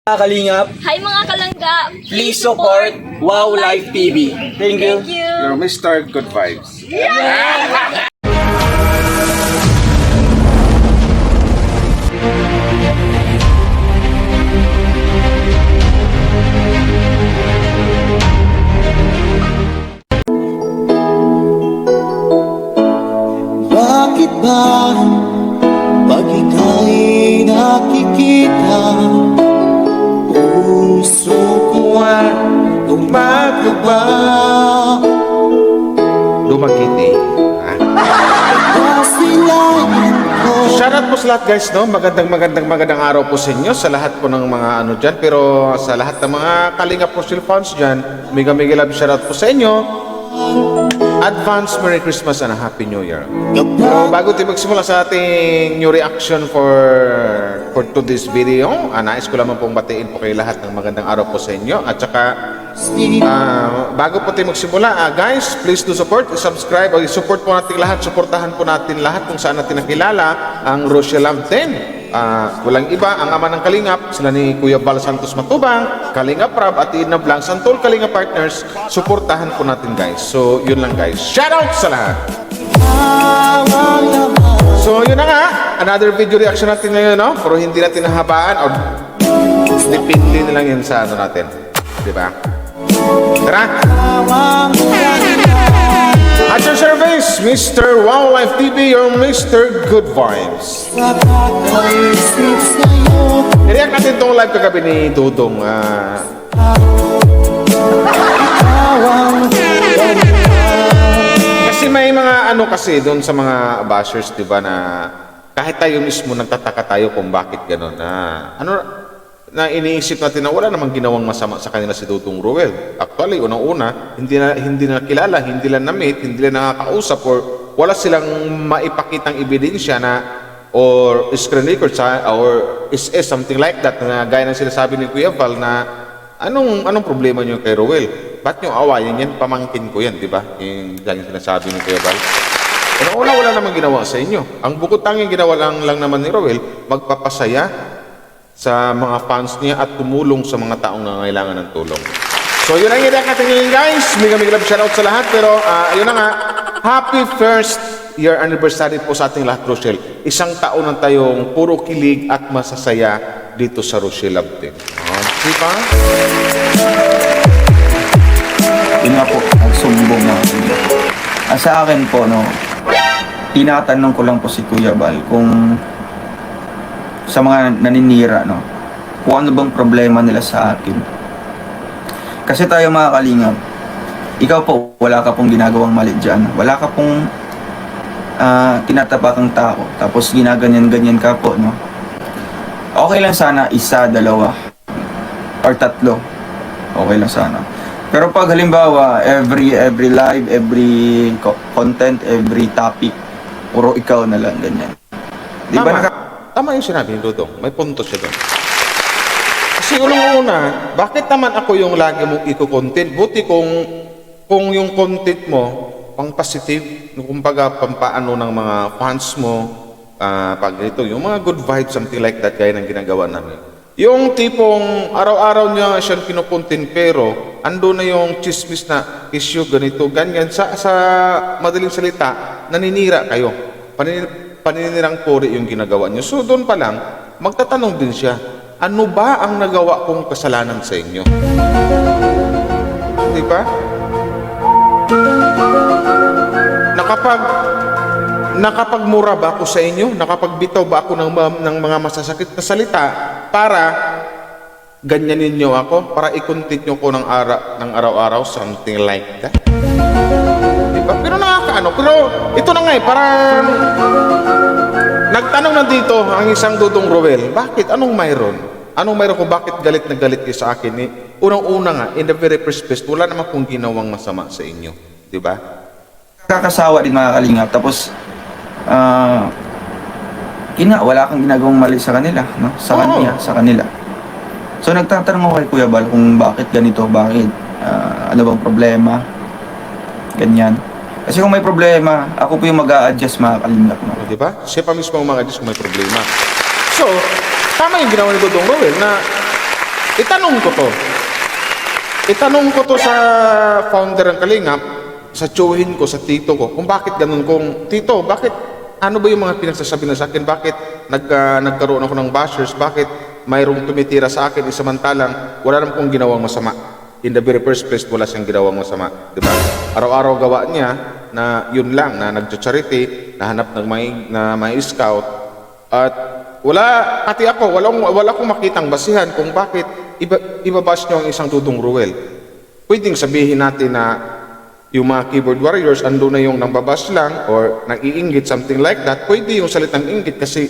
Mga Kalingap, Hi mga kalangga! please support Wow Life TV. Thank you. Thank you! You're Mr. Good Vibes. Bakit ba pag ika'y nakikita, puso ko ay gumagaba? Lumagiti. Kasilayan ko. Shoutout po sa lahat guys, no? Magandang araw po sa inyo sa lahat po ng mga ano dyan. Pero sa lahat ng mga Kalinga Profile fans dyan, mega love shoutout po sa inyo. Advance Merry Christmas and a Happy New Year. Pero bago tayo magsimula sa ating new reaction for today's video, nais ko lamang pong batiin po kayo lahat ng magandang araw po sa inyo. At saka bago po tayo magsimula, guys, please do support, subscribe, o support po natin lahat, supportahan po natin lahat kung saan natin nakilala ang Rochelle Love 10. Walang iba, ang ama ng Kalingap, sila ni Kuya Bal Santos Matubang, Kalingap Rab at Ina Blanc, Santol Kalingap Partners, supportahan po natin guys. So, yun lang guys. Shoutout sa lahat! So, yun na nga, another video reaction natin ngayon, no? Pero hindi natin nahabaan, o depende na lang yun sa ano natin. Diba? Tara! At your service, Mr. Wow Life TV, your Mr. Good Vibes. Nakakaisip sa'yo. I-react natin itong live kagabi ni Dudong. Kasi may mga ano kasi doon sa mga bashers, di ba, na kahit tayo mismo nagtataka tayo kung bakit gano'n. Na iniisip natin na wala namang ginawang masama sa kanila si Dudong Ruel. Actually, unang-una, hindi na kilala, hindi lang na-meet, hindi lang nakakausap, or wala silang maipakitang ebidensya na or screen record or is something like that, na gaya ng sinasabi ni Kuya Val na anong problema niyo kay Ruel? Ba't niyo awayan yan? Pamangkin ko yan, di ba? Yung laging sinasabi ni Kuya Val. Unang-una, wala namang ginawa sa inyo. Ang bukod tanging ginawa lang naman ni Ruel, magpapasaya sa mga fans niya at tumulong sa mga taong nangangailangan ng tulong. So yun ang i-react natin ngayon guys. Mega love shoutout sa lahat. Pero yun na nga, happy first year anniversary po sa ating lahat, Rochelle. Isang taon na tayong puro kilig at masasaya dito sa Rochelle Love Team. Diba? Yun nga po, nagsumbong na. Sa akin po, no, tinatanong ko lang po si Kuya Bal kung sa mga naninira, no, kung ano bang problema nila sa akin. Kasi tayo mga Kalingap, ikaw po, wala ka pong ginagawang mali dyan. Wala ka pong tinatapakang tao. Tapos ginaganyan-ganyan ka po, no. Okay lang sana, isa, dalawa, or tatlo. Okay lang sana. Pero pag halimbawa, every live, every content, every topic, puro ikaw na lang, ganyan. Di ba? Tama yung sinabi ni Dudong. May punto siya doon. Kasi unang-una, bakit naman ako yung lagi mong i-content? Buti kung yung content mo, pang positive, kumbaga pampaano ng mga fans mo, pag ito, yung mga good vibes, something like that, gaya ng ginagawa namin. Yung tipong araw-araw niya siyang kinukontent, pero ando na yung chismis na issue, ganito, ganyan. Sa madaling salita, naninira kayo. Paninirang puri yung ginagawa niyo. So doon pa lang, magtatanong din siya, ano ba ang nagawa kong kasalanan sa inyo? Di ba? Nakapagmura ba ako sa inyo? Nakapagbitaw ba ako ng mga masasakit na salita para ganyanin niyo ako? Para i-continue ko ng araw-araw, something like that? Diba? Pero nakakaano. Pero ito na nga parang nagtanong na dito ang isang Dudong Ruel, bakit? Anong mayroon? Anong mayroon kung bakit galit na galit kayo sa akin? Unang-una nga, in the very first place, wala naman kong ginawang masama sa inyo. Diba? Kakasawa din mga Kalingap. Tapos, wala kang ginagawang mali sa kanila, no? Sa kanila. So, nagtatanong ako kay Kuya Bal kung bakit ganito, bakit, ano bang problema, ganyan. Kasi kung may problema, ako po yung mag-a-adjust mga Kalingap, no? Diba? Siya pa mismo ang mag-adjust kung may problema. So, tama yung ginawa ni Dudong Ruel na Itanong ko to sa founder ng Kalingap, sa tiyuhin ko, sa tito ko, kung bakit ganun, kung tito, bakit, ano ba yung mga pinagsasabi na sa akin, bakit nagkaroon ako ng bashers, bakit mayroong tumitira sa akin, samantalang wala naman kong ginawang masama. In the very first place, wala siyang ginawang masama, di ba? Araw-araw gawa niya na yun lang, na nagcha-charity, nahanap ng may scout, at pati ako, wala akong makitang basihan kung bakit ibabash niyo ang isang Dudong Ruel. Pwedeng sabihin natin na yung mga keyboard warriors, ando na yung nangbabash lang or nag-iinggit, something like that. Pwede yung salitang inggit kasi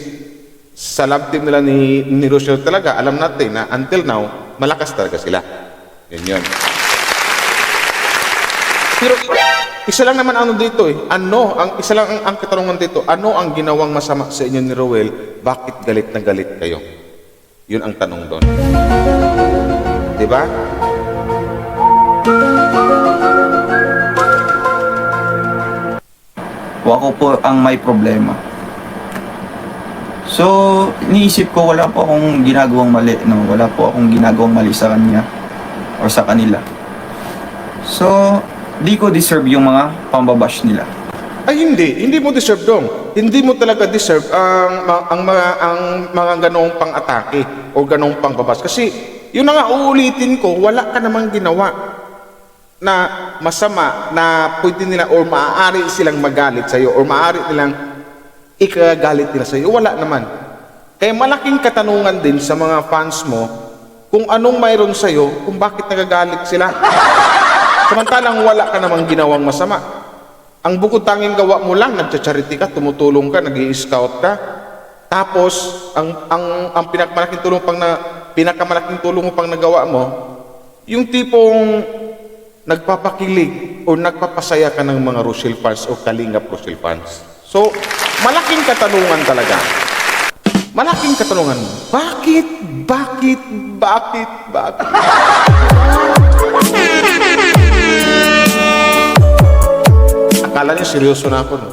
sa love team nila ni Rochelle talaga, alam natin na until now, malakas talaga sila. Yun. Pero isa lang naman ano dito isa lang ang katanungan dito, ano ang ginawang masama sa inyo ni Roel? Bakit galit na galit kayo? Yun ang tanong doon. Diba? Ako po ang may problema. So, iniisip ko wala po akong ginagawang mali, no? Wala po akong ginagawang mali sa kanya or sa kanila. So, di ko deserve yung mga pambabash nila. Ay hindi mo deserve dong. Hindi mo talaga deserve ang mga ganong pang-atake o ganong pang-babas. Kasi yun na nga uulitin ko, wala ka namang ginawa na masama na pwede nila or maaari silang magalit sa iyo or maaari nilang ikagalit nila sa iyo. Wala naman. Kaya malaking katanungan din sa mga fans mo kung anong mayroon sa iyo, kung bakit nagagalit sila. Samantalang wala ka namang ginawang masama. Ang bukod tanging gawa mo lang, nagcha-charity ka, tumutulong ka, nag-i-scout ka. Tapos, ang pinakamalaking tulong mo pang nagawa mo, yung tipong nagpapakilig o nagpapasaya ka ng mga Rochelle fans o Kalingap Rochelle fans. So, malaking katanungan talaga. Malaking katanungan. Bakit? Akala niya seryoso na ako, no?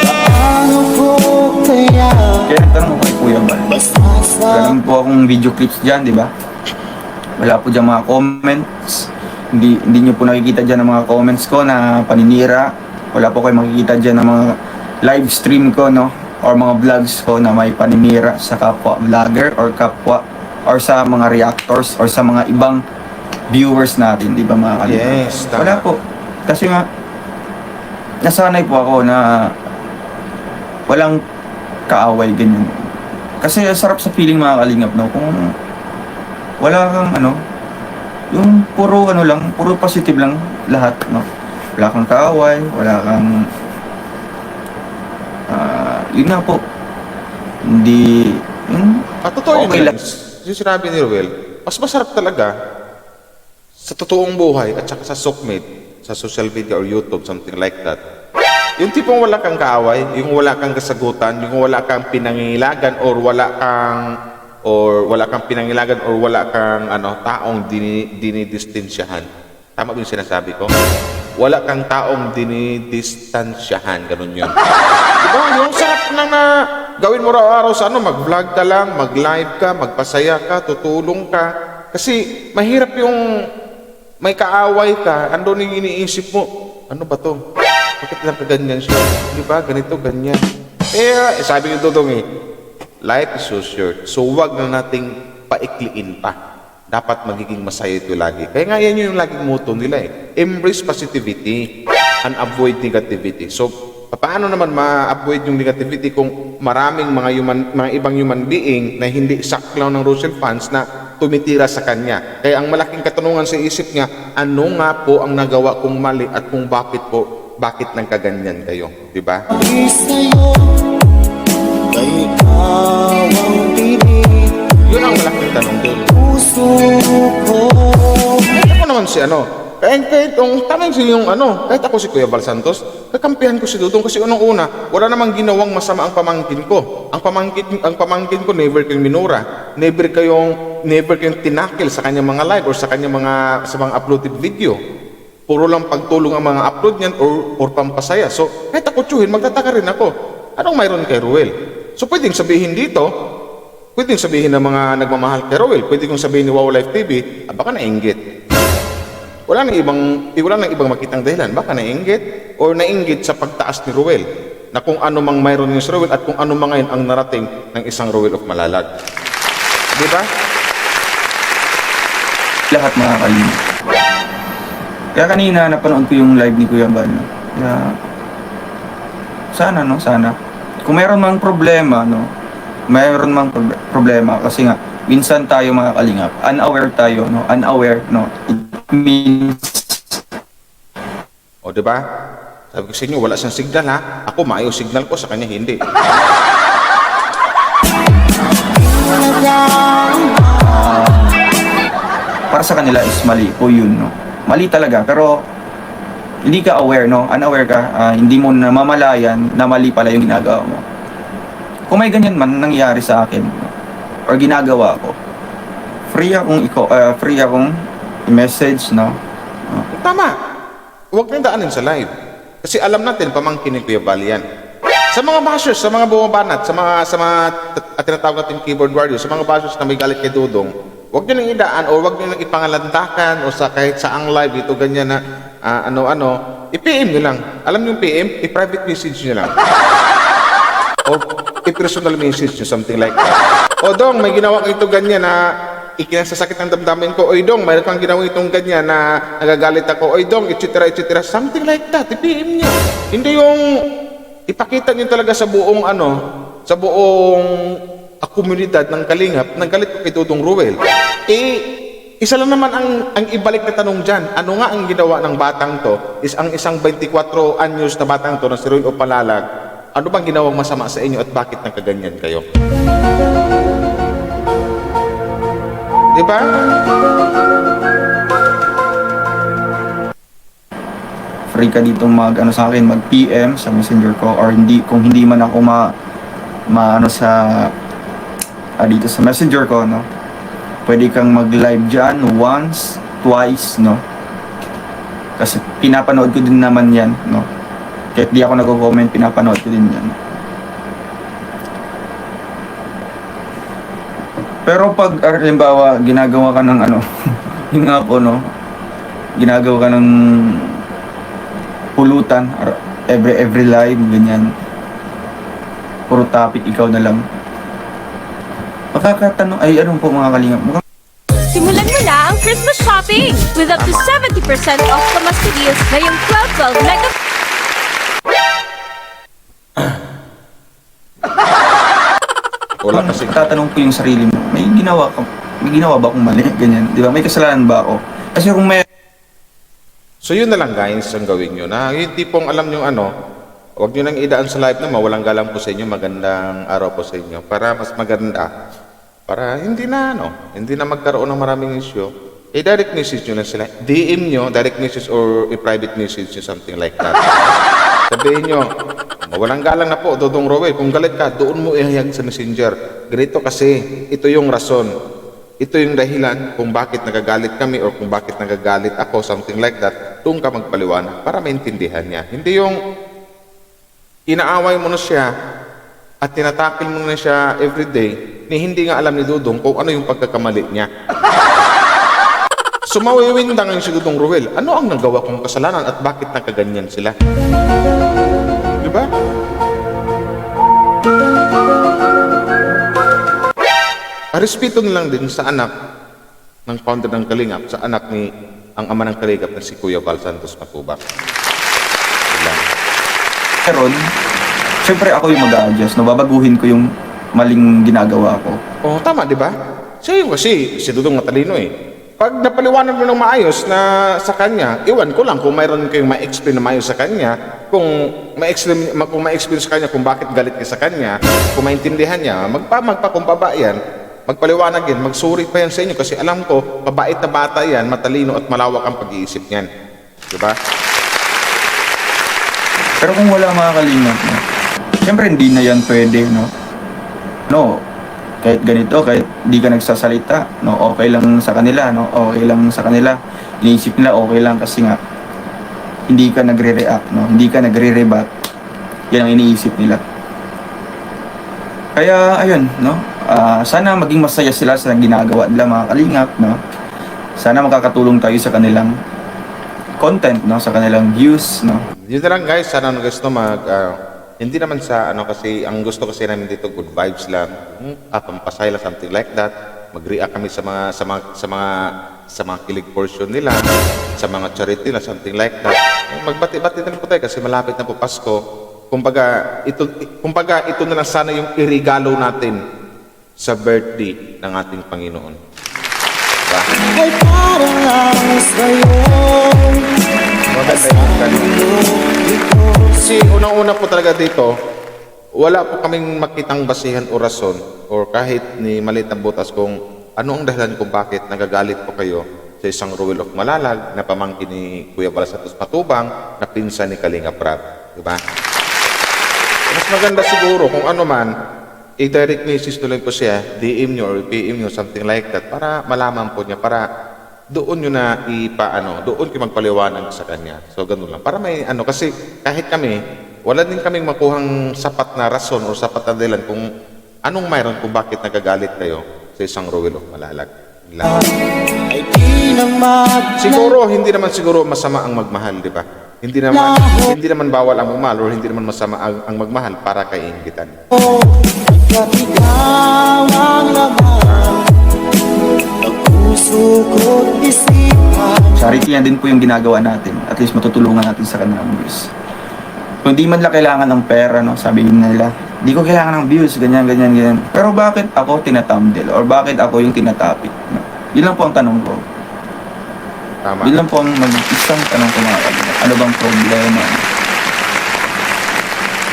Paano ko kaya Kaya nagtanong ko kay Kuya Bal. Ganun po akong video clips dyan, di ba? Wala po dyan mga comments. Hindi nyo po nakikita dyan ang mga comments ko na paninira. Wala po kayo makikita dyan ng mga live stream ko, no? Or mga vlogs ko na may paninira sa kapwa vlogger or kapwa or sa mga reactors or sa mga ibang viewers natin, di ba mga kalingap? Yes, tama. Wala po. Kasi nga, nasanay po ako na walang kaaway, ganyan. Kasi sarap sa feeling mga kalingap, no? Kung wala kang yung puro puro positive lang lahat, no? Wala kang kaaway, wala kang yun nga po. Hindi, Totoo okay yun. lang. Yung sinabi ni Ruel, mas masarap talaga sa totoong buhay at saka sa sockmate, sa social media or YouTube, something like that. Yung tipong wala kang kaaway, yung wala kang kasagutan, yung wala kang pinangingilagan or wala kang taong dinidistansyahan. Tama ba yung sinasabi ko? Wala kang taong dinidistansyahan, ganun yun. Diba? Yung sarap na gawin mo araw-araw sa mag-vlog ka lang, mag-live ka, magpasaya ka, tutulong ka. Kasi mahirap yung may kaaway ka, andun yung iniisip mo, ano ba to? Bakit lang ganyan siya? Di ba? Ganito, ganyan. Sabi ni Dudong life is so short. So wag na nating paikliin pa. Dapat magiging masaya ito lagi. Kaya nga yan yung laging motto nila Embrace positivity and avoid negativity. So, paano naman ma-avoid yung negativity kung maraming mga ibang human being na hindi saklaw ng Rochelle fans na tumitira sa kanya. Kaya ang malaking katanungan sa isip niya, ano nga po ang nagawa kong mali at kung bakit nang kaganyan kayo, di ba? di sa'yo kay ikaw ang pinig Yun ang malaking tanong doon. puso ko. Kahit ako naman kahit tamang kahit ako si Kuya Val Santos, kakampihan ko si Dudong kasi unang-una, wala namang ginawang masama ang pamangkin ko. Ang pamangkin ko never kayong minura, never kayong tinakil sa kanyang mga live or sa mga uploaded video. Puro lang pagtulong ang mga upload niyan or pampasaya. So, kahit ako tiyuhin, magtataka rin ako. Anong mayroon kay Ruel? So, pwedeng sabihin dito, Pwedeng sabihin ng mga nagmamahal kay Rowel, pwede kong sabihin ni Wow Life TV, baka nainggit. Wala nang ibang makitang dahilan, baka nainggit o nainggit sa pagtaas ni Rowel na kung ano mang mayroon ni si Rowel at kung ano mang ngayon ang narating ng isang Rowel of Malalag. Di ba? Lahat mga kalingap. Kaya kanina napanood ko yung live ni Kuya Bal. Kaya sana kung mayroon mang problema, problema kasi nga minsan tayo mga kalingap, unaware tayo, it means O di ba? Sabi ko sa inyo, wala siyang signal ha. Ako maayos signal ko, sa kanya hindi. para sa kanila is mali po yun, no? Mali talaga, pero hindi ka aware, no? Unaware ka, hindi mo namamalayan na mali pala yung ginagawa mo. Kung may ganyan man nangyayari sa akin, no? Or ginagawa ko, free akong i-message, no? Tama. Huwag nang daanin sa live. Kasi alam natin, pamangkin ni Kuya Bal yan. Sa mga bashers, sa mga bumabanat, sa mga tinatawag natin keyboard warriors, sa mga bashers na may galit kay Dudong, huwag nyo nang idaan o huwag nyo nang ipangalandakan o sa kahit saang live dito ganyan na i-PM nyo lang. Alam nyo yung PM? I-private message nyo lang. O i-personal message nyo, something like that. O Dong, may ginawa ka ito ganyan na ikinasasakit ng damdamin ko. Oy Dong, mayroon kang ginawa itong ganyan na nagagalit ako. Oy Dong, etc. Something like that. I-PM nyo. Hindi yung ipakita nyo talaga sa buong komunidad ng Kalingap, nagalit ko kay Dudong Rowel. Isa lang naman ang ibalik na tanong dyan. Ano nga ang ginawa ng batang to? Ang isang 24 anyos na batang to na si Rowel o Palalag, ano bang ginawang masama sa inyo at bakit nagkaganyan kayo? Diba? Free ka dito sa akin, mag-PM sa messenger ko, or kung hindi man ako dito sa messenger ko, no? Pwede kang mag-live dyan once, twice, no? Kasi pinapanood ko din naman yan, no? Kahit di ako nag-comment, pinapanood ko din yan. Pero pag, halimbawa, ginagawa ka ng yung ako, no? Ginagawa ka ng pulutan, every live, ganyan. Puro topic, ikaw na lang. Makakatanong, anong po mga kalingap? Simulan mo na ang Christmas shopping with up to 70% off Kamaste deals ngayong 12/12 mega. Wala kasi. Tatanong ko yung sarili mo, may ginawa ba akong mali? Ganyan, di ba? May kasalanan ba ako? Kasi kung may... So yun na lang guys, ang gawin nyo na yung tipong alam nyo huwag nyo nang idaan sa live na mawalang galang po sa inyo, magandang araw po sa inyo, para mas maganda, para hindi na magkaroon ng maraming issue, direct message nyo lang sila, DM nyo, direct message or private message nyo, something like that. Sabihin nyo, mawalang galang na po, Dudong Rowel, kung galit ka, doon mo ihayag sa messenger. Ganito kasi, ito yung rason, ito yung dahilan kung bakit nagagalit kami or kung bakit nagagalit ako, something like that, doon ka magpaliwanag para maintindihan niya. Hindi yung inaaway mo na siya at tinatakil mo na siya everyday, hindi nga alam ni Dudong kung ano yung pagkakamali niya. So mawiwindang ang si Dudong Rowel, ano ang nagawa kong kasalanan at bakit nakaganyan sila? Diba? Respeto na lang din sa anak ng founder ng Kalingap, sa anak ni ang ama ng Kalingap na si Kuya Bal Santos Matubak. Pero, syempre ako yung mag-a-adjust, babaguhin ko yung maling ginagawa ko. Oh, tama, di ba? Siya yung kasi, si Dudong matalino eh. Pag napaliwanag mo ng maayos na sa kanya, iwan ko lang kung mayroon kayong ma-explain na maayos sa kanya, kung ma-explain sa kanya kung bakit galit ka sa kanya, kung maintindihan niya, magpakumbaba yan, magpaliwanag yan, magsuri pa yan sa inyo kasi alam ko, mabait na bata yan, matalino at malawak ang pag-iisip niyan. Di ba? Pero kung wala mga kalingap, no? Siyempre hindi na yan pwede, no? Kahit ganito, kahit di ka nagsasalita, no? Okay lang sa kanila, no? Okay lang sa kanila. Iniisip nila okay lang kasi nga hindi ka nagre-react, no? Hindi ka nagre-rebat. Yan ang iniisip nila. Kaya, ayun, no? Sana maging masaya sila sa ginagawa nila mga kalingap, no? Sana makakatulong tayo sa kanilang content, no? Sa kanilang views, no? Yun na lang guys, sana guys no hindi naman sa kasi ang gusto kasi namin dito good vibes lang. Pampasaya lang, something like that. Mag-react kami sa mga kilig portion nila, sa mga charity nila, something like that. Magbati-bati na lang po tayo kasi malapit na po Pasko. Kumbaga ito na lang sana yung irigalo natin sa birthday ng ating Panginoon. Diba? ay parang ang sa'yo. Maganda yung ganun. Kasi unang-una po talaga dito, wala po kaming makitang basihan o rason or kahit ni maliit na butas kung ano ang dahilan kung bakit nagagalit po kayo sa isang Ruel of Malalag na pamangkin ni Kuya Bal Santos Matubang na pinsan ni Kalinga Prab. Diba? Mas maganda siguro kung ano man, i-direct message tuloy po siya, DM nyo or PM nyo, something like that, para malaman po niya, para doon nyo na doon kayo magpaliwanag sa kanya. So, ganun lang. Para may kasi kahit kami, wala din kaming makuhang sapat na rason o sapat na dahilan kung anong mayroon kung bakit nagagalit kayo sa isang Ruel of Malalag. Lang. Ay di na Siguro, hindi naman siguro masama ang magmahal, di ba? Hindi naman bawal ang magmahal or hindi naman masama ang magmahal para kay inggitan. Pagkat ikaw ang laman ng puso ko't isipan. Charity yan din po yung ginagawa natin. At least matutulungan natin sa kanilang views. Kung di man lang kailangan ng pera, no, sabihin nila, di ko kailangan ng views, ganyan. Pero bakit ako tinatambdel? Or bakit ako yung tinatapik? No? Yun lang po ang tanong ko. Tama. Yun lang po ang mag-isang tanong ko mga kalingap. Ano bang problema?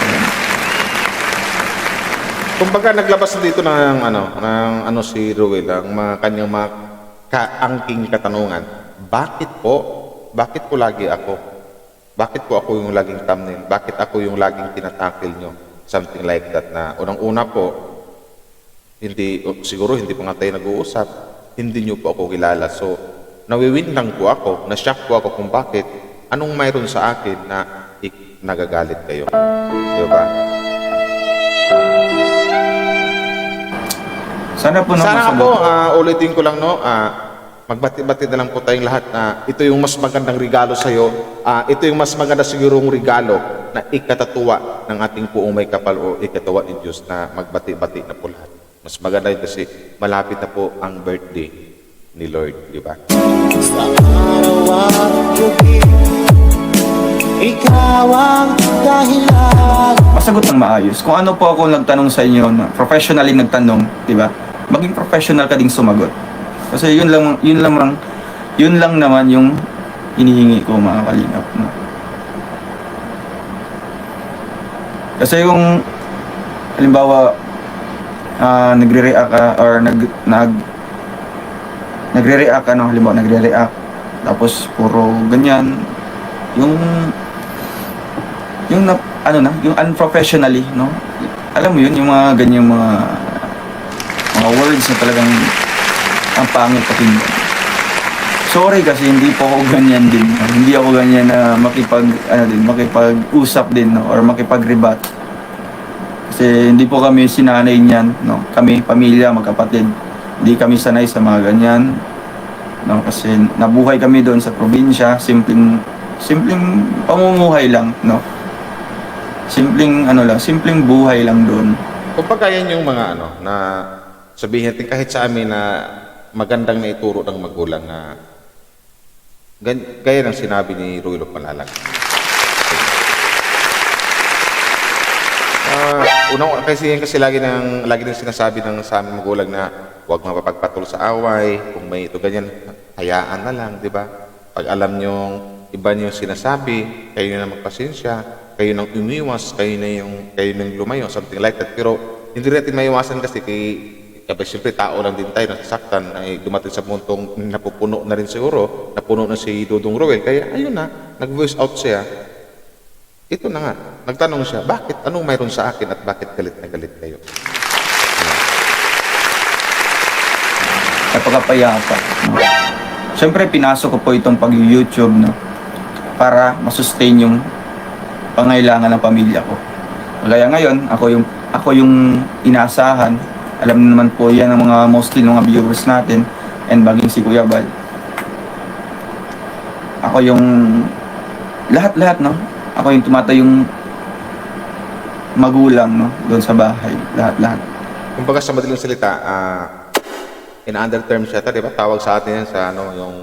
Ayan. Kumbaga naglabas na dito ng si Ruel, ang kanyang mga kaangking katanungan. Bakit po lagi ako? Bakit po ako yung laging thumbnail? Bakit ako yung laging tinatakil nyo? Something like that na unang-una po, siguro hindi pa nga tayo nag-uusap, hindi nyo po ako kilala. So, nawiwin lang po ako, na-shock po ako kung bakit, anong mayroon sa akin na nagagalit kayo. Diba? Sana po Sana po, ulitin ko lang, magbati-bati na lang po tayong lahat na ito yung mas magandang regalo sa iyo. Ito yung mas maganda sigurong regalo na ikatatuwa ng ating puong may kapal o ikatawa ni Diyos na magbati-bati na po lahat. Mas maganda yun kasi malapit na po ang birthday ni Lord, di ba? Sa araw at gabi, ikaw ang dahilan. masagot ng maayos. Kung ano po ako nagtanong sa inyo, na professionally nagtanong, di ba? Maging professional ka ding sumagot. Kasi yun lang naman yung hinihingi ko mga kalingap. No? Kasi yung halimbawa nagre-react ka or nagre-react ka, no? Halimbawa nagre-react tapos puro ganyan yung yung unprofessionally, no? Alam mo yun, yung mga ganyang mga words na talagang ang pangit pakinggan. Sorry kasi hindi po ako ganyan din. Hindi ako ganyan na makipag-usap din, no? Or makipag-rebat. Kasi hindi po kami sinanay niyan, no? Kami, pamilya, magkapatid. Hindi kami sanay sa mga ganyan. No? Kasi nabuhay kami doon sa probinsya, simpleng pamumuhay lang, no? Simpleng buhay lang doon. Kung yan yung mga na sabihin natin kahit sa amin na magandang naituro ng magulang na gaya ng sinabi ni Ruel of Malalag. Kasi lagi nang sinasabi ng sa aming magulang na huwag mapapagpatol sa away, kung may ito ganyan, hayaan na lang, di ba? Pag alam nyo iba niyo sinasabi, kayo na magpasensya, kayo nang umiwas, kayo nang lumayo, something like that. Pero hindi natin maiwasan kasi siyempre tao lang din tayo, nasasaktan, ay dumating sa puntong napupuno na rin siguro, napuno na si Dudong Ruel. Kaya ayun na, nag-voice out siya. Ito na nga, nagtanong siya, bakit? Anong mayroon sa akin at bakit galit na galit kayo? Napakapayapa. No? Siyempre, pinasok ko po itong pag-YouTube, no? Para masustain yung pangailangan ng pamilya ko. Kaya ngayon, ako yung inaasahan Alam naman po yan ang mga mostly ng mga viewers natin and baging si Kuya Bal. Ako yung lahat-lahat, no? Ako yung tumatayong magulang, no? Doon sa bahay, lahat-lahat. Kumbaga sa madaling salita, in other terms siya, di ba? Tawag sa atin yan sa ano, yung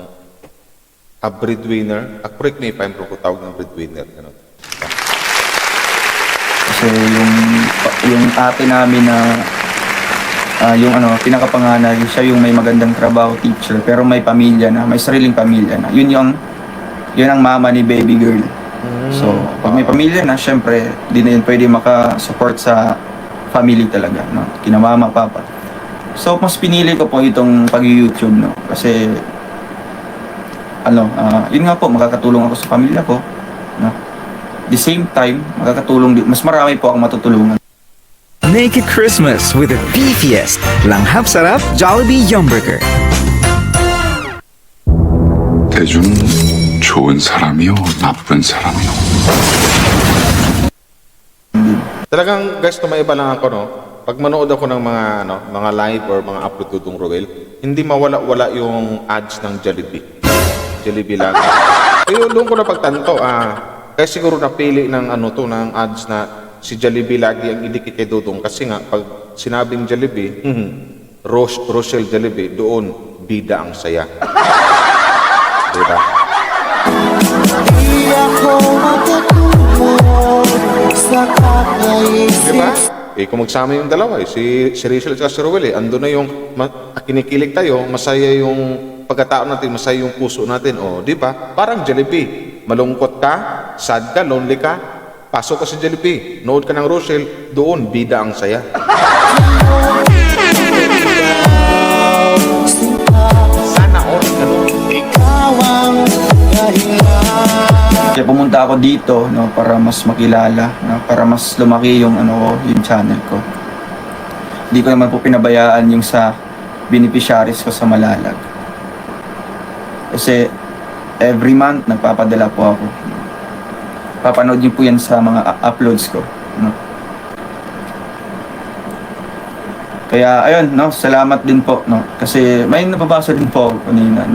a breadwinner. Correct me if I'm wrong kung tawag ng breadwinner. Ano? Kasi yung ate namin na yung ano, pinakapanganay, siya yung may magandang trabaho, teacher, pero may pamilya na, may sariling pamilya na. Yun ang mama ni baby girl. So, pag may pamilya na, syempre, di na yun pwede maka-support sa family talaga, no? Kina mama, papa. So, mas pinili ko po itong pag-YouTube, no? Kasi, yun nga po, makakatulong ako sa pamilya ko, no? The same time, mas marami po akong matutulungan. Make it Christmas with the beefiest Langhap Sarap Jollibee Yum Burger. 대주는 좋은 사람이요, 나쁜 사람이요. Talagang guys, tumaiba lang ako, no? Pag manood ako ng mga live or mga upload tutong Roel, hindi mawala-wala yung ads ng Jollibee. Jollibee lang. Pero doon ko na pagtanto, kaya siguro napili ng ng ads na si Jollibee lagi ang idikit kay Dudong kasi nga pag sinabing Jollibee, Rochelle Jollibee, doon bida ang saya. Diba? Di ako matutulog sa kakaisip. Diba? Kung magsama yung dalawa, si Rachel at si Roel, ando na yung kinikilig tayo, masaya yung pagkatao natin, masaya yung puso natin. O, di ba? Parang Jollibee. Malungkot ka, sad ka, lonely ka, pasok ka sa Jollibee. Nood ka ng Rochelle, doon bida ang saya. Sana all ganun. Ikaw ang dahilan. Kaya pumunta ako dito, no, para mas makilala, no, para mas lumaki yung yung channel ko. Hindi ko naman po pinabayaan yung sa beneficiaries ko sa Malalag. Kasi every month nagpapadala po ako. Papanood niyo po yan sa mga uploads ko, no. Kaya ayun, no, salamat din po, no, kasi may nababasa din po ako kanina.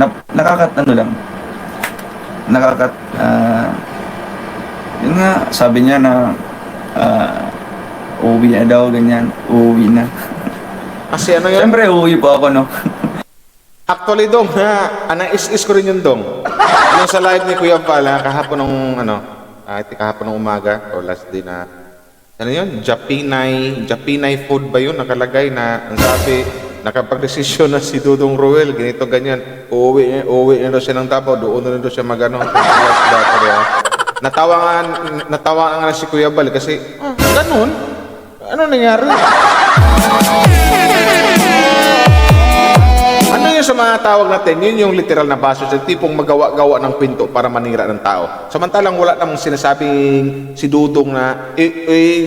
Yun nga, sabi niya na uuwi na daw, ganyan, uuwi na. Kasi ano yun? Siyempre, uuwi po ako, no. Actually, Dong, nais-is ko rin yung Dong. Yung sa live ni Kuya Pala, kahapon ng umaga, o last day na, ano yun, Japinay food ba yun? Nakalagay na, ang sabi, nakapag-desisyon na si Dudong Roel, ganito, ganyan, uuwi na daw siya ng Davao, doon na daw siya magano. Natawa nga si Kuya Bal kasi, ganun? Ano nangyari? Ano yung sa mga tawag natin, yun yung literal na baso, sa tipong magawa-gawa ng pinto para manira ng tao. Samantalang wala namang sinasabing si Dudong na,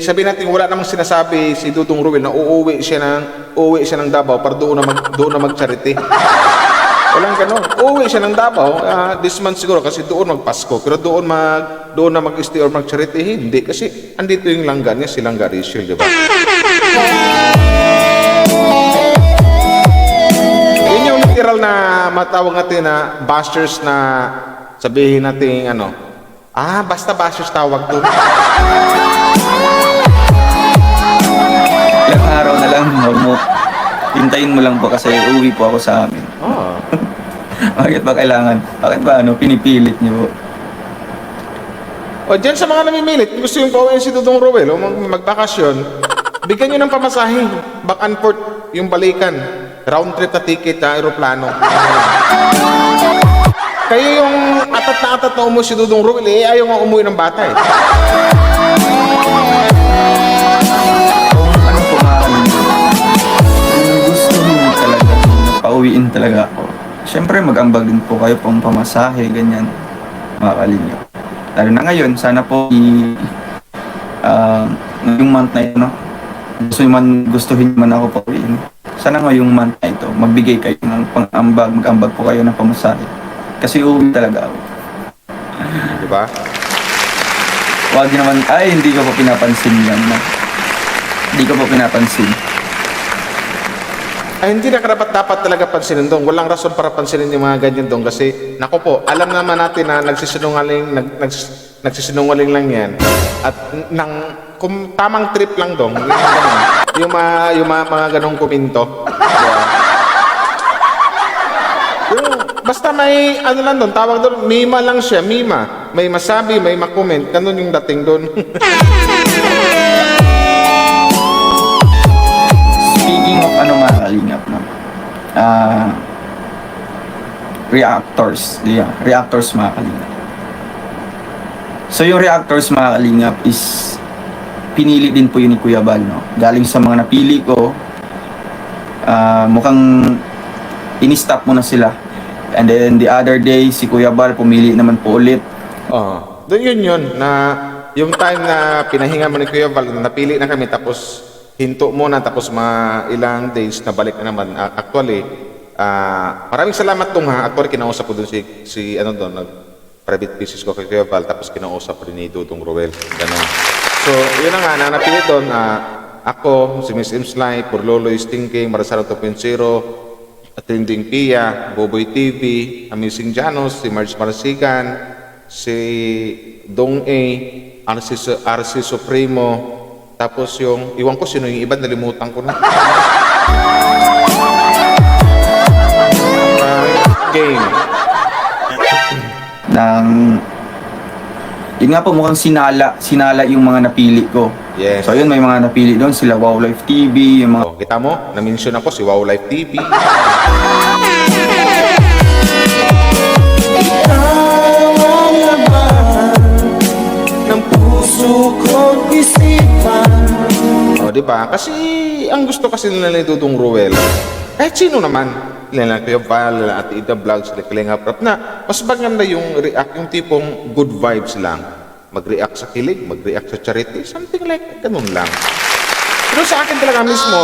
sabihin natin wala namang sinasabi si Dudong Ruel na uuwi siya ng Davao para doon na mag-charity. Walang ganon. Uuwi siya ng Davao, this month siguro kasi doon magpasko. Pero doon na mag-stay or mag-charity, hindi. Kasi andito yung langga niya, si Langga Rachel, di ba? Yun yung literal na matawag natin na bashers na sabihin natin basta bashers tawag to. Ilang araw na lang, hintayin mo lang po kasi uuwi po ako sa amin. Oh. Bakit ba kailangan? Bakit ba pinipilit niyo po? O dyan sa mga namimilit, gusto yung pauwiin si Dudong Roel o magbakasyon, bigyan nyo ng pamasahe, back and forth, yung balikan, round trip na ticket na aeroplano. Kayo yung atat na umuwi si Dudong Roel, ayaw nga umuwi ng bata eh. Ano po gusto niyo talaga, pauwiin talaga ako. Siyempre mag-ambag din po kayo pang pamasahe, ganyan, mga kalinyo. Lalo na ngayon, sana po ngayong month na ito, no? Gustuhin man ako pauwiin. Sana ngayong month na ito, magbigay kayo ng pang-ambag, mag-ambag po kayo ng pamasahe. Kasi uuwi talaga ako. Diba? Wag naman, hindi ko po pinapansin yan. No? Hindi ko po pinapansin. Ay, hindi na dapat talaga pansinin doon. Walang rason para pansinin yung mga ganyan doon kasi, nako po, alam naman natin na nagsisinungaling lang yan. At kung tamang trip lang doon, yung mga ganong kuminto. Basta may, ano lang doon, tawag doon, mima lang siya, mima. May masabi, may makomment, ganun yung dating doon. Speaking of ano mga kalingap, no? Reactors. Yeah, reactors mga kalingap. So yung reactors mga kalingap is pinili din po yun ni Kuya Bal, no? Galing sa mga napili ko, mukhang in-stop mo na sila. And then the other day, si Kuya Bal pumili naman po ulit. Doon yun, na yung time na pinahinga mo ni Kuya Val, napili na kami, tapos hinto muna, tapos mga ilang days na balik na naman. Actually, maraming salamat dong ha. Actually, kinausap ko dun si ano doon, private business ko kay Kuya Val, tapos kinausap rin ni Dudong Roel. Ganun. So, yun na nga, na napili doon, ako, si Miss Imslay, Purlolo Stinking, Marasaro 2.0, Trending Pia, Boboy TV, Amazing Janos, si Marge Marasigan, si Dong A, RC Supremo, tapos yung, iwan ko sino yung iba, nalimutan ko na. Game. Yun nga po, mukhang sinala yung mga napili ko. Yes. So yun, may mga napili doon, sila Wow Life TV, yung mga... Kita mo, na-mention ako si Wow Life TV. ng puso ko't isipan. Diba? Kasi ang gusto kasi nila ni Dudong Roel, kahit sino naman, nila Kuya Val, nila Ate Ida Vlogs, nila Kalinga Prap, na mas maganda yung react, yung tipong good vibes lang. Mag-react sa kilig, mag-react sa charity, something like ganun lang. Pero sa akin talaga mismo,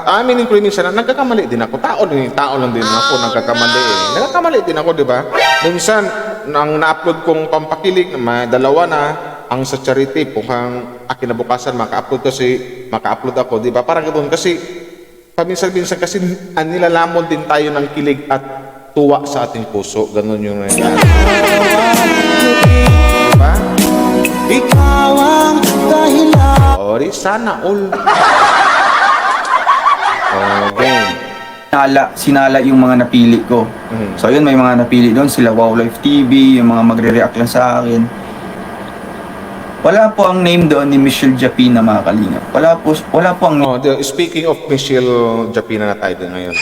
aminin ko rin minsan na nagkakamali din ako. Tao lang din ako, nagkakamali eh. Nagkakamali din ako, di ba? Minsan, nang na-upload kong pampakilig, may dalawa na, ang sa charity, mukhang kinabukasan maka-upload ako, di ba? Parang ganoon kasi, paminsan-minsan kasi nilalamon din tayo ng kilig at tuwa sa ating puso. Ganun yung nangyayari. Diba? Ikaw ang dahilan. Sorry, sana all. Okay. Sinala yung mga napili ko. So yun, may mga napili doon, sila Wow Life TV, yung mga magre-react lang sa akin. Wala po ang name doon ni Michelle Japina mga kalingap. Wala po ang name. Speaking of Michelle Japina na tayo din ngayon.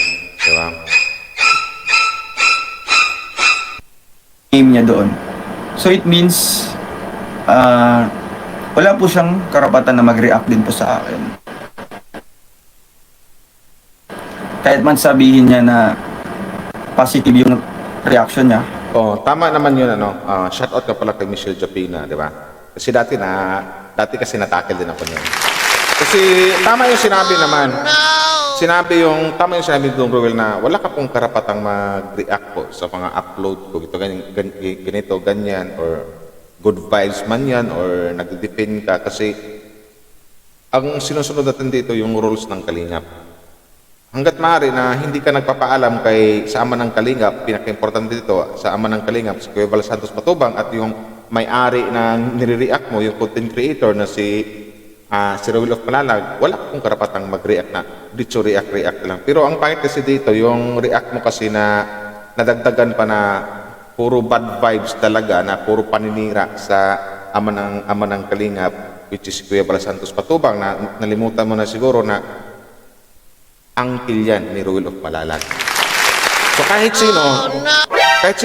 Diba? Name niya doon. So it means wala po siyang karapatan na mag-react din po sa akin. Kahit man sabihin niya na positive yung reaction niya. Tama naman yun, shout out ka pala kay Michelle Japina, di ba? Kasi dati kasi natakil din ako niyan. Kasi tama yung sinabi naman. Tama yung sinabi ng Roel na wala ka pong karapatang mag-react po sa mga upload ko. Ganito, ganyan, or good vibes man yan, or nag-defend ka. Kasi ang sinusunod natin dito yung rules ng Kalingap. Hanggat maaari na hindi ka nagpapaalam sa ama ng Kalingap, pinaka-importante dito, sa ama ng Kalingap, si Kuya Val Santos Matubang, at yung may-ari na nire-react mo, yung content creator na si Roel of Malalag, wala akong karapatang mag-react na. Dito react lang. Pero ang pangit kasi dito, yung react mo kasi na nadagdagan pa na puro bad vibes talaga, na puro paninira sa ama ng Kalingap, which is Kuya Val Santos Matubang, na nalimutan mo na siguro na angkil yan ni Roel of Malalag. So kahit sino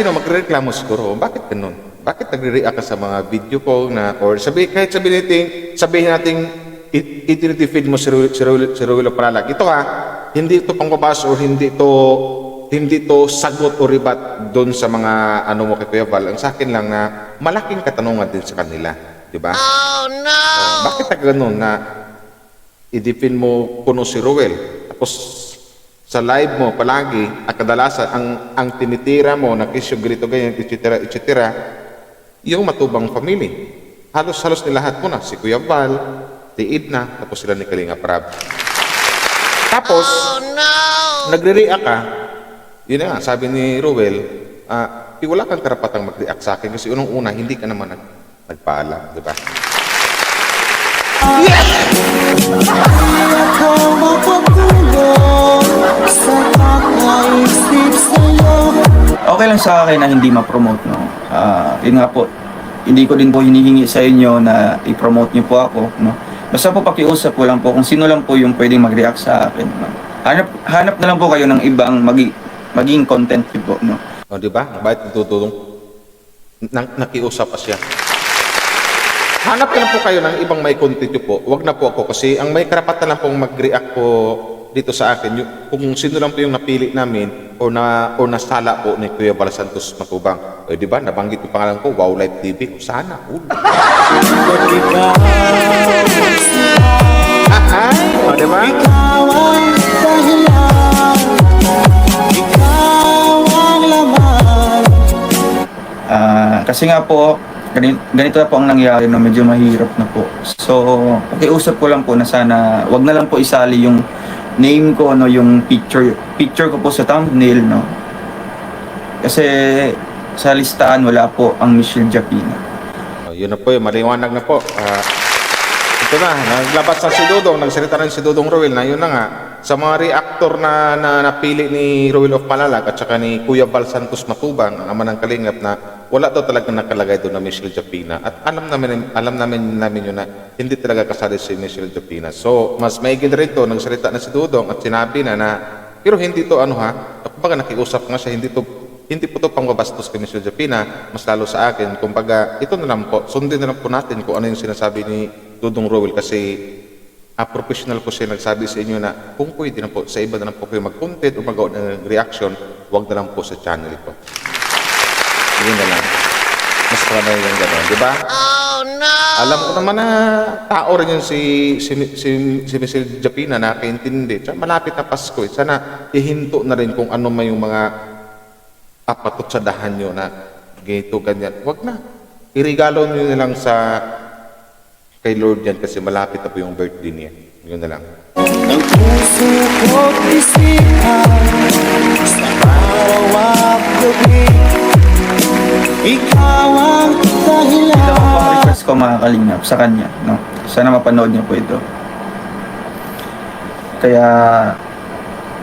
magrereklamo siguro, bakit ganun? Bakit nagre-react ka sa mga video ko or kahit sabihin natin i-defeed mo si Roel of Malalag. Ito hindi ito pangbabas o hindi ito sagot o ribat doon sa mga mo kay Kuya Val. Ang sa akin lang na malaking katanungan din sa kanila, di ba? Oh no. Bakit ganun na i-defend mo kuno si Roel? Tapos sa live mo palagi at kadalasan ang tinitira mo na kisyo ganito ganyan etc. yung Matubang family. Halos nilahat mo na si Kuya Val, si Edna, tapos sila ni Kalinga Prab. Tapos nagre-react ka, yun na nga, sabi ni Ruel, wala kang karapatang mag-react sa akin kasi unang-una, hindi ka naman nagpaalam, di ba? Ako makatulong sa kakaisip sa'yo. Okay lang sa akin na hindi ma-promote, no? Yun nga po, hindi ko din po hinihingi sa inyo na i-promote niyo po ako, no? Basta po pakiusap ko lang po kung sino lang po yung pwedeng mag-react sa akin, no? Hanap na lang po kayo ng ibang maging content niyo po, no? O, di ba? Bakit tutulong? Nakiusap pa siya. Hanap na lang po kayo ng ibang may content nyo po. Huwag na po ako kasi ang may karapatan lang pong mag-react po dito sa akin, kung sino lang po yung napili namin o nasala po ni Kuya Bal Santos Matubang. Eh, di ba? Nabanggit yung pangalan ko, Wow Live TV. Sana. O, di ba? Ikaw ang dahilan, ikaw ang laman. Kasi nga po, ganito na po ang nangyari na medyo mahirap na po. So, pakiusap ko lang po na sana wag na lang po isali yung name ko, no, yung picture ko po sa thumbnail, no. Kasi sa listahan wala po ang Michelle Japina. Yun na po, maliwanag na po. Ito na, naglabas na si Dudong, nagsalita na si Dudong Ruel na yun na nga. Sa mga reactor na napili ni Ruel of Malalag at saka ni Kuya Bal Santos Matubang, ang ama ng Kalingap, na wala daw talaga nakalagay doon na Michelle Japina. At alam namin yun na hindi talaga kasali si Michelle Japina. So, mas maigil rin to, nagsalita na si Dudong at sinabi na pero hindi to kumbaga nakiusap nga siya, hindi po to pangbabastos kay Michelle Japina, mas lalo sa akin. Kumbaga, ito na lang po, sundin na lang po natin kung ano yung sinasabi ni Dudong Ruel kasi professional po siya nagsabi sa inyo na kung pwede na po, sa iba na lang po kayo mag-content o magawa ng reaction, huwag na lang po sa channel ko. Yun na lang. Mas marami yung gano'n, di ba? Oh, no! Alam ko naman na tao rin yun si Michelle Japina, nakakaintindi. Tsaka malapit na Pasko, sana ihinto na rin kung ano may yung mga apatutsadahan nyo na ganito, ganyan. Huwag na. Irigalo nyo na lang kay Lord yan kasi malapit na po yung birthday niya. Yun na lang. Ng puso ko't isipan sa bawat gabi, ikaw ang dahilan. Ito ang request ko mga Kalingap sa kanya, no? Sana mapanood niyo po ito. Kaya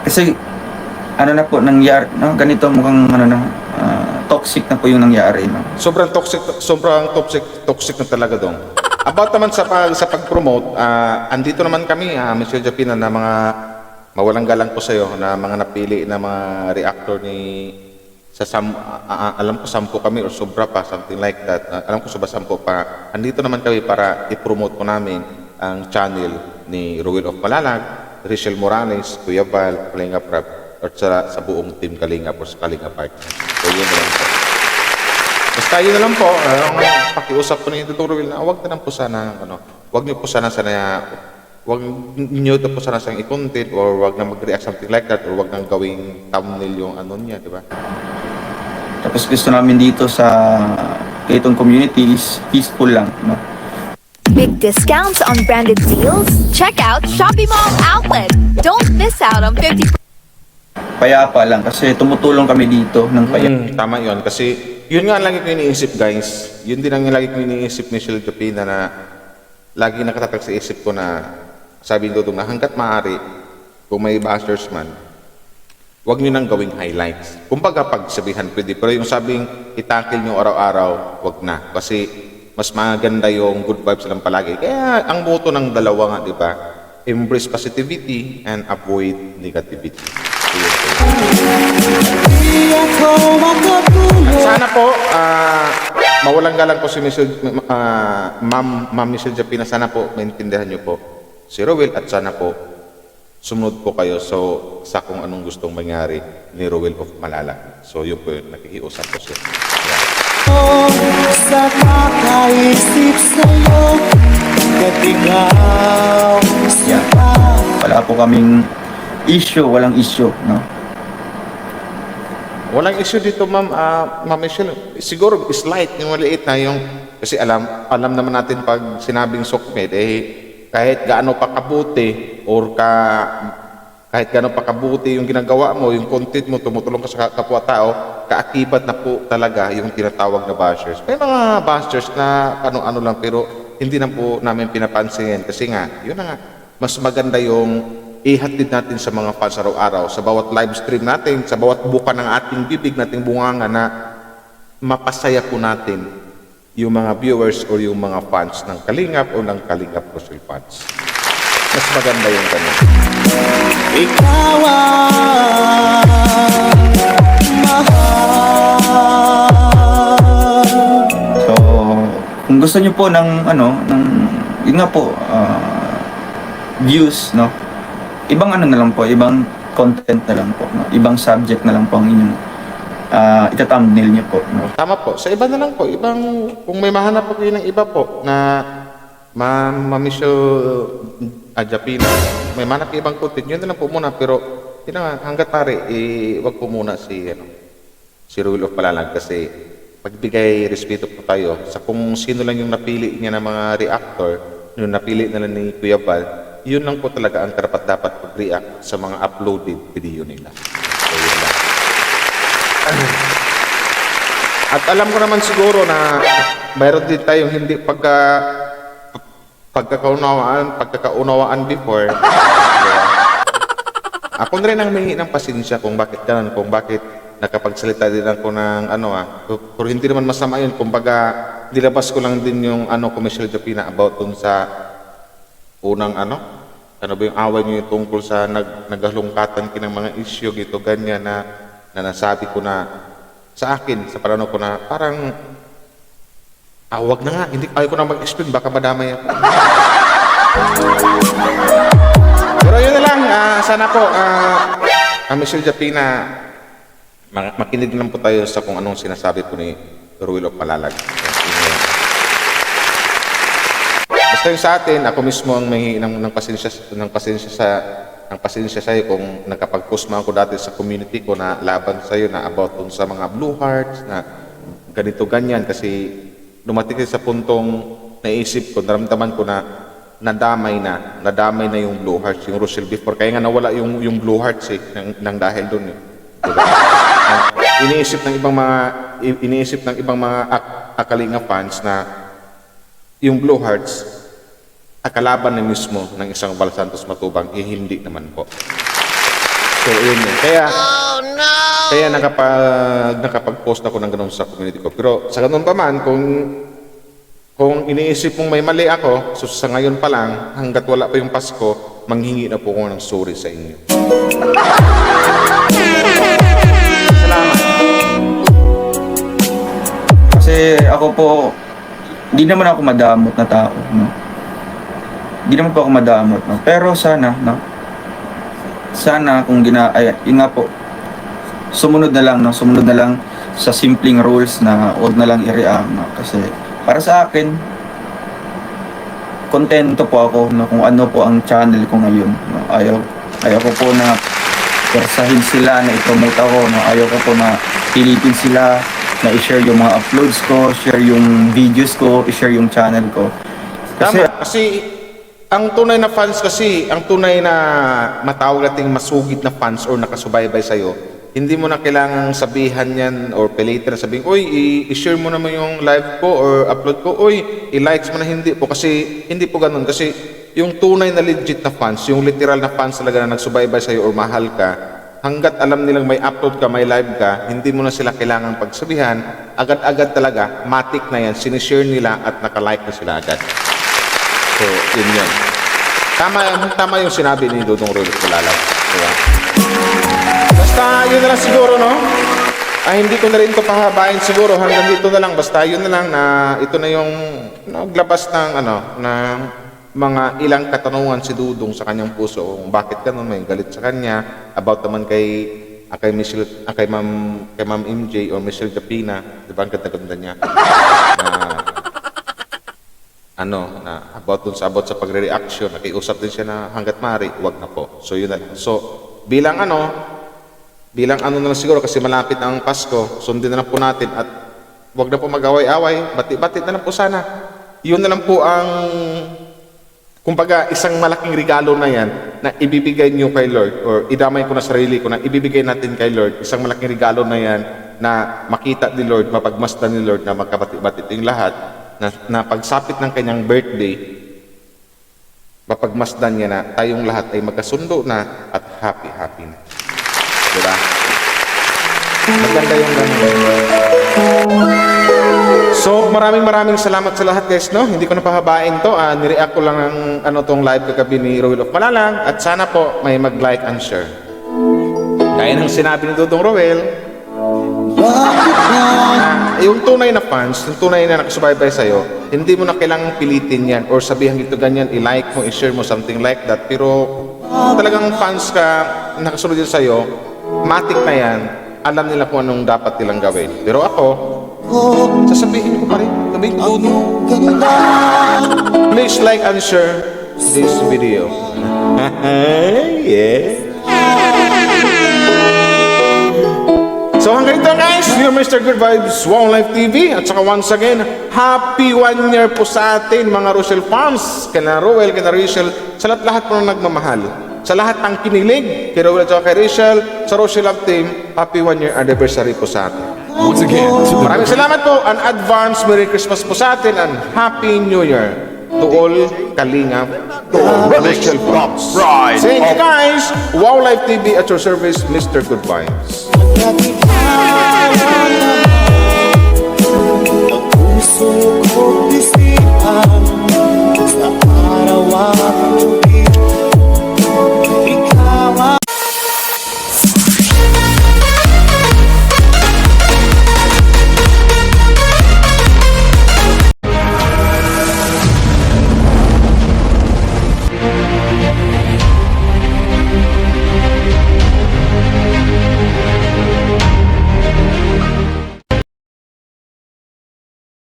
kasi ano na po nangyari, no? Ganito mukhang toxic na po yung nangyari, no? Sobrang toxic na talaga dong. About naman sa pag-promote, andito naman kami, Michelle Japina, na mga mawalang galang po sa iyo na mga napili na mga reactor alam ko 10 kami or sobra pa, something like that. Alam ko sobra 10 pa. Andito naman kami para i-promote po namin ang channel ni Ruel of Malalag, Rachel Morales, Kuya Bal, Kalinga Prab, or sa buong team Kalinga or sa Kalinga Park. So yun na lang po. Basta yun na lang po, pakiusap po ni Dr. Ruel na huwag na lang po sana, huwag niyo po sana i-content or huwag na mag-react something like that or huwag nang gawing thumbnail yung niya, di ba? Tapos gusto namin dito sa Clayton community is peaceful lang, no? Big discounts on branded deals? Check out Shopee Mall Outlet. Don't miss out on 50%. Payapa lang kasi tumutulong kami dito ng payapa. Tama yun, kasi yun nga lagi ko iniisip, guys. Yun din ang lagi ko iniisip, Michelle Japina, na lagi nakatatag sa isip ko na sabi nito na hanggat maaari, kung may bashers man, huwag nyo nang gawing highlights. Kumbaga pagsabihan pwede, pero yung sabing itakil nyo araw-araw, huwag na. Kasi mas maganda yung good vibes lang palagi. Kaya ang motto ng dalawa nga, di ba? Embrace positivity and avoid negativity. Sana po, mawalang galang po si Ma'am Michelle Japina. Sana po, maintindihan nyo po si Ruel at sana po, sumunod po kayo sa kung anong gustong mangyari ni Ruel of Malalag. So yun po yun, nakikiusap po siya. Sa kakaisip sa'yo, katigaw sa Wala po kaming walang issue, no? Walang issue dito, Ma'am Michelle. Siguro slight, yung maliit na yung, kasi alam naman natin pag sinabing sukmed, kahit gaano pa kabuti or kahit gano'n pa kabuti yung ginagawa mo, yung content mo, tumutulong ka sa kapwa-tao, kaakibat na po talaga yung tinatawag na bashers. May mga bashers na ano-ano lang, pero hindi na po namin pinapansin. Kasi nga, yun na nga, mas maganda yung ihatid natin sa mga fans araw-araw, sa bawat live stream natin, sa bawat buka ng ating bibig, nating bunganga na mapasaya po natin yung mga viewers o yung mga fans ng Kalingap o ng Kalingap Rochelle fans. Mas maganda yung ganun. Ikaw ang mahal. So, kung gusto niyo po ng yun nga po, views, no? Ibang na lang po, ibang content na lang po, no? Ibang subject na lang po ang inyong ita-thumbnail niyo po, no? Tama po. Sa iba na lang po. Kung may mahanap po kayo ng iba po na mamisyo Japina, may mahanap kayo ibang content, yun na lang po muna. Pero yun na nga, hanggat pare, wag po muna si Ruel of Malalag kasi pagbigay respeto po tayo sa kung sino lang yung napili niya ng mga reactor, yung napili na lang ni Kuya Val, yun lang po talaga ang karapat-dapat pag-react sa mga uploaded video nila. So, yun lang. At alam ko naman siguro na mayroon din tayong hindi pagkakaunawaan before. Diba? Ako na rin ang may ng pasensya kung bakit ganun, kung bakit nakapagsalita din ako ng pero hindi naman masama yun. Kumbaga, dilabas ko lang din yung kung Michelle Japina about dun sa unang ano ba yung away niyo tungkol sa naghalungkatan kinang mga issue gito ganyan na nasabi ko na sa akin, sa pananaw ko na parang wag na nga, hindi ayaw ko na mag-explain, baka madamay ako. Pero yun na lang, sana po Michelle Japina, makinig lang po tayo sa kung anong sinasabi po ni Ruel of Malalag. Basta yung sa atin, ako mismo ang may ng pasensya sa iyo kung nakapag-post man ako dati sa community ko na laban sa iyo na about dun sa mga blue hearts na ganito ganyan kasi dumating sa puntong naisip ko, naramdaman ko na nadamay na yung blue hearts, yung Rochelle before. Kaya nga nawala yung blue hearts nang dahil dun eh. Diba? Iniisip ng ibang mga Kalinga fans na yung blue hearts kalaban na mismo ng isang Val Santos Matubang, hindi naman po. So, yun yun. Kaya nakapag-post ako ng ganun sa community ko. Pero sa ganun pa man, kung iniisip mong may mali ako, so sa ngayon pa lang, hanggat wala pa yung Pasko, manghingi na po ako ng sorry sa inyo. Salamat. Kasi ako po, di naman ako madamot na tao, no? Di naman po ako madamot, no? Pero sana, no? Sana kung yun nga po, sumunod na lang sa simpleng rules na huwag na lang i-react, no? Kasi para sa akin, kontento po ako, no? Kung ano po ang channel ko ngayon, no? Ayaw ko po na persahin sila na i-promote ako, no? Ayaw ko po na pilitin sila na i-share yung mga uploads ko, share yung videos ko, i-share yung channel ko. Kasi ang tunay na fans kasi, ang tunay na matawag nating masugid na fans or nakasubaybay sa'yo, hindi mo na kailangang sabihan yan or pilitin na sabihin, uy, i-share mo naman yung live ko or upload ko, uy, i-likes mo na, hindi po. Kasi hindi po ganun. Kasi yung tunay na legit na fans, yung literal na fans talaga na nagsubaybay sa'yo or mahal ka, hanggat alam nilang may upload ka, may live ka, hindi mo na sila kailangang pagsabihan, agad-agad talaga, matik na yan, sinishare nila at nakalike na sila agad. So, yun yun. Tama yung sinabi ni Dudong Ruel of Malalag. Diba? Basta yun na lang siguro, no? Hindi ko na rin ito pahabain siguro. Hanggang dito na lang. Basta yun na lang na ito na yung naglabas ng mga ilang katanungan si Dudong sa kanyang puso kung bakit ganun, may galit sa kanya about naman kay Ma'am MJ o Michelle Japina. Diba? Ang ganda-ganda niya. About sa pagre-reaction, nakiusap din siya na hanggat maaari, wag na po. So yun na lang. So bilang na lang siguro kasi malapit ang Pasko, sundin na lang po natin at wag na po mag-away-away, bati-bati na lang po sana. Yun na lang po ang Kumbaga, isang malaking regalo na yan na ibibigay niyo kay Lord or idamay ko na sarili ko na ibibigay natin kay Lord. Isang malaking regalo na yan na makita ni Lord, mapagmasdan ni Lord na magkabati-batiting lahat na pagsapit ng kanyang birthday, mapagmasdan niya na tayong lahat ay magkasundo na at happy-happy na. Diba? Maganda yung ganun. So, maraming salamat sa lahat guys, no? Hindi ko na pahabain to. Nireact ko lang ng tong live kagabi ni Rowel of Malalang at sana po may mag-like and share. Gaya ng sinabi ni Dudong Rowel, yung tunay na fans, yung tunay na nakasubaybay sa'yo, hindi mo na kailangang pilitin yan or sabihan ito ganyan, i-like mo, i-share mo, something like that. Pero talagang fans ka, nakasunod yun sa'yo, matik na yan, alam nila kung anong dapat nilang gawin. Pero ako, sasabihin ko pa rin, sabihin ko, please like and share this video. Yeah. So hanggang dito guys, you're Mr. Good Vibes, Wow Life TV. At saka once again, happy 1 year po sa atin mga Rochelle fans. Kina Rowel, kina Rachel, sa lahat po na nagmamahal. Sa lahat ng kinilig, kay Rowel at saka kay Rachel, sa Rochelle Love Team, happy 1 year anniversary po sa atin. Once again, Maraming salamat po, an advance Merry Christmas po sa atin and Happy New Year to all Kalingap, to all Rochelle fans. Thank you guys, Wow Life TV at your service, Mr. Good Vibes. Puso ko bisihan sa araw-araw.